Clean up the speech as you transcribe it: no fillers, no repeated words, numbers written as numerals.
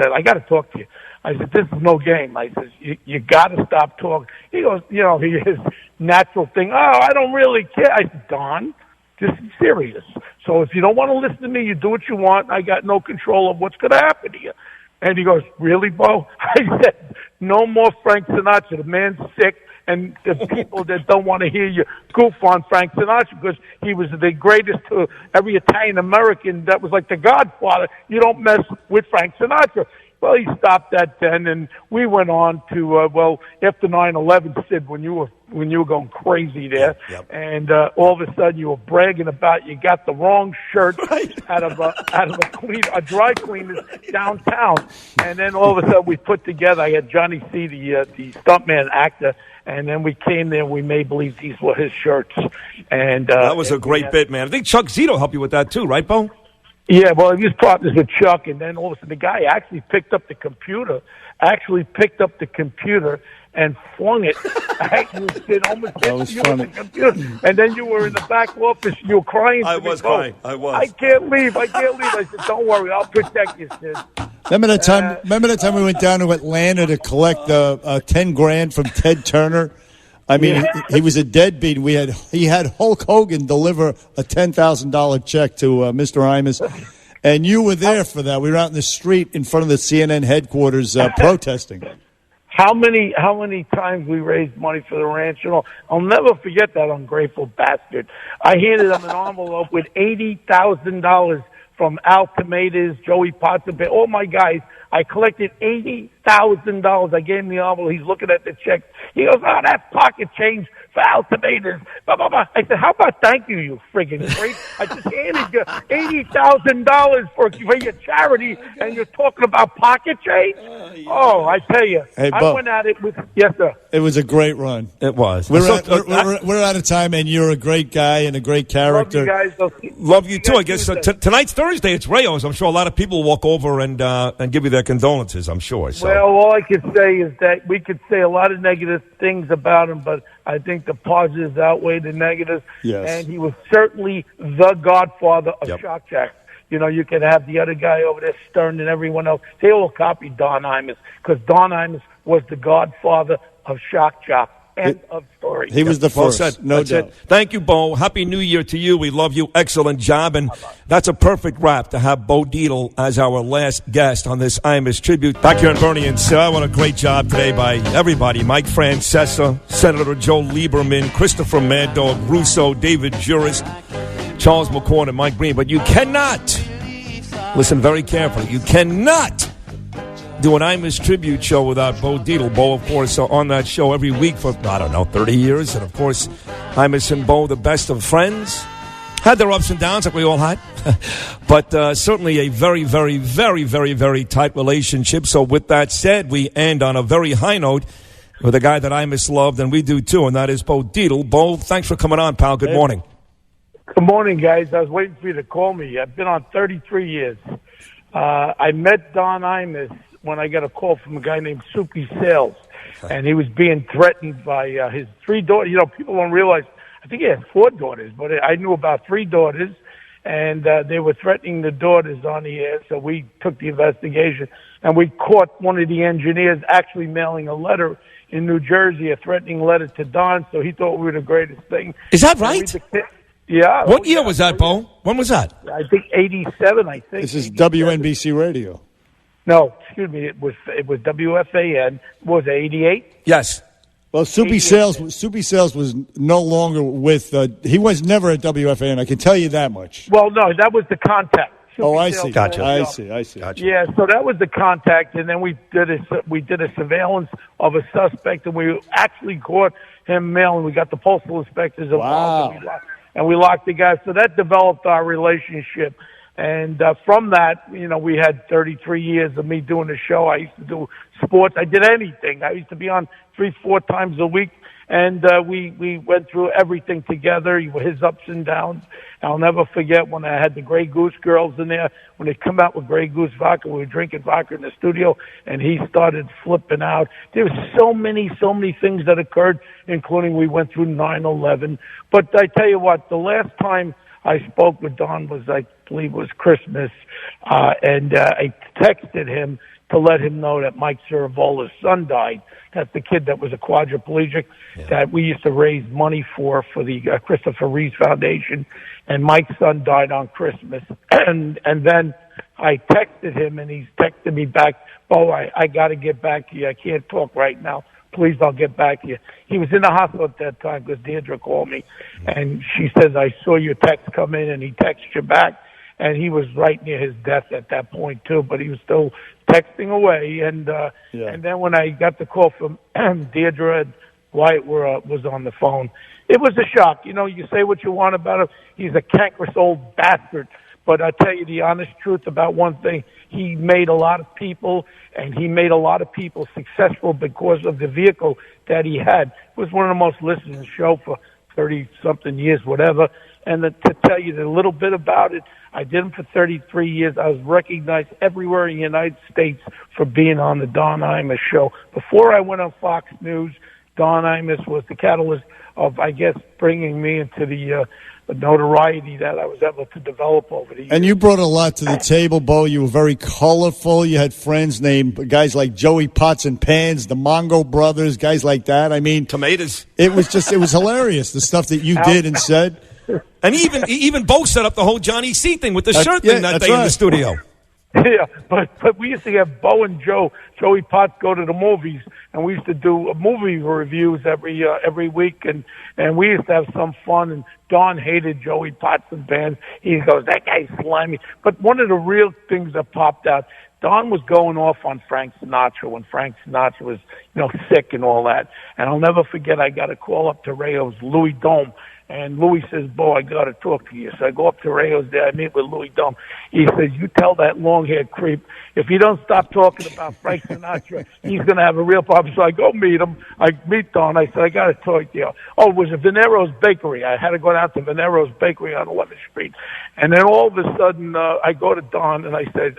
said, I got to talk to you. I said, this is no game. I said, you got to stop talking. He goes, his natural thing, I don't really care. I said, Don, this is serious. So if you don't want to listen to me, you do what you want. I got no control of what's going to happen to you. And he goes, really, Bo? I said, no more Frank Sinatra. The man's sick. And the people that don't want to hear you goof on Frank Sinatra because he was the greatest to every Italian-American that was like the Godfather. You don't mess with Frank Sinatra. Well, he stopped that then, and we went on to, after 9/11, Sid, when you were going crazy there, and all of a sudden you were bragging about you got the wrong shirt out of a dry cleaner downtown, and then all of a sudden we put together, I had Johnny C., the stuntman actor, and then we came there and we made believe these were his shirts. And that was a great bit, man. I think Chuck Zito helped you with that too, right, Bo? Yeah, well, he was partners with Chuck, and then all of a sudden the guy actually picked up the computer, and flung it at you. It almost hit you with the computer. And then you were in the back office, you were crying. I was crying. I can't leave. I said, don't worry, I'll protect you, Sid. Remember the time we went down to Atlanta to collect $10,000 from Ted Turner? I mean, he was a deadbeat. He had Hulk Hogan deliver a $10,000 check to Mr. Imus, and you were there for that. We were out in the street in front of the CNN headquarters protesting. How many times we raised money for the ranch? I'll never forget that ungrateful bastard. I handed him an envelope with $80,000 from Al Tomatas, Joey Potts, all my guys. I collected $80,000. I gave him the envelope. He's looking at the check. He goes, that's pocket change for Al Tomatas. Blah, blah, blah. I said, how about thank you friggin' great? I just handed you $80,000 for your charity, and you're talking about pocket change? Oh, I tell you. Hey, I went at it with, yes, sir. It was a great run. It was. We're out of time, and you're a great guy and a great character. Love you guys. Love you too. I guess tonight's Thursday. It's Rayo's. I'm sure a lot of people will walk over and give you their condolences, I'm sure. So. Well, all I can say is that we could say a lot of negative things about him, but I think the positives outweigh the negatives. Yes. And he was certainly the godfather of shock jacks. You could have the other guy over there, Stern, and everyone else. They all copied Don Imus because Don Imus was the godfather of shock jock. End of story. He was the first. Well said. No doubt. Thank you, Bo. Happy New Year to you. We love you. Excellent job. And that's a perfect wrap to have Bo Dietl as our last guest on this Imus tribute. Back here in Bernie and Sarah, what a great job today by everybody. Mike Francesa, Senator Joe Lieberman, Christopher Mad Dog Russo, David Juris, Charles McCord, and Mike Green. But you cannot, listen very carefully, you cannot do an Imus tribute show without Bo Dietl. Bo, of course, on that show every week for, 30 years. And, of course, Imus and Bo, the best of friends. Had their ups and downs like we all had. But certainly a very, very, very, very, very tight relationship. So with that said, we end on a very high note with a guy that Imus loved, and we do too, and that is Bo Dietl. Bo, thanks for coming on, pal. Good morning. Good morning, guys. I was waiting for you to call me. I've been on 33 years. I met Don Imus when I got a call from a guy named Soupy Sales, and he was being threatened by his 3 daughters. People don't realize, I think he had 4 daughters, but I knew about 3 daughters, and they were threatening the daughters on the air, so we took the investigation, and we caught one of the engineers actually mailing a letter in New Jersey, a threatening letter to Don, so he thought we were the greatest thing. Is that right? Yeah. What year was that, Bo? When was that? I think 87, I think. This is WNBC Radio. No, excuse me. It was WFAN. Was it 88? Yes. Well, Soupy Sales was no longer with. He was never at WFAN. I can tell you that much. Well, no, that was the contact. I see. Gotcha. I see. Gotcha. Yeah, so that was the contact, and then we did a surveillance of a suspect, and we actually caught him mailing. We got the postal inspectors involved, and we locked the guy. So that developed our relationship. And from that, we had 33 years of me doing the show. I used to do sports. I did anything. I used to be on 3-4 times a week. And we went through everything together, his ups and downs. I'll never forget when I had the Grey Goose girls in there. When they come out with Grey Goose vodka, we were drinking vodka in the studio, and he started flipping out. There were so many things that occurred, including we went through 9/11. But I tell you what, the last time I spoke with Don was, I believe it was Christmas, and I texted him to let him know that Mike Ciravola's son died. That's the kid that was a quadriplegic that we used to raise money for the Christopher Reeves Foundation. And Mike's son died on Christmas. And then I texted him, and he's texted me back, "Oh, I got to get back to you. I can't talk right now. Please, I'll get back to you." He was in the hospital at that time because Deirdre called me. And she says, "I saw your text come in," and he texted you back. And he was right near his death at that point, too, but he was still texting away. And then when I got the call from Deirdre and Wyatt was on the phone, it was a shock. You know, you say what you want about him. He's a cankerous old bastard. But I tell you the honest truth about one thing. He made a lot of people, and he made a lot of people successful because of the vehicle that he had. It was one of the most listened to show for 30-something years, whatever. And to tell you a little bit about it, I did them for 33 years. I was recognized everywhere in the United States for being on the Don Imus show. Before I went on Fox News, Don Imus was the catalyst of, I guess, bringing me into the notoriety that I was able to develop over the years. And you brought a lot to the table, Bo. You were very colorful. You had friends named guys like Joey Pots and Pans, the Mongo Brothers, guys like that. I mean, tomatoes. It was hilarious, the stuff that you did and said. And even Bo set up the whole Johnny C thing with the shirt thing that day in the studio. Yeah, but we used to have Bo and Joey Potts go to the movies, and we used to do movie reviews every week, and we used to have some fun. And Don hated Joey Potts and bands. He goes, "That guy's slimy." But one of the real things that popped out, Don was going off on Frank Sinatra when Frank Sinatra was, sick and all that. And I'll never forget, I got a call up to Rayo's Louis Dome. And Louis says, "Bo, I got to talk to you." So I go up to Rayo's there. I meet with Louis Dome. He says, "You tell that long-haired creep, if he don't stop talking about Frank Sinatra, he's going to have a real problem." So I go meet him. I meet Don. I said, "I got to talk to you." Oh, it was a Venero's Bakery. I had to go down to Venero's Bakery on 11th Street. And then all of a sudden, I go to Don, and I said,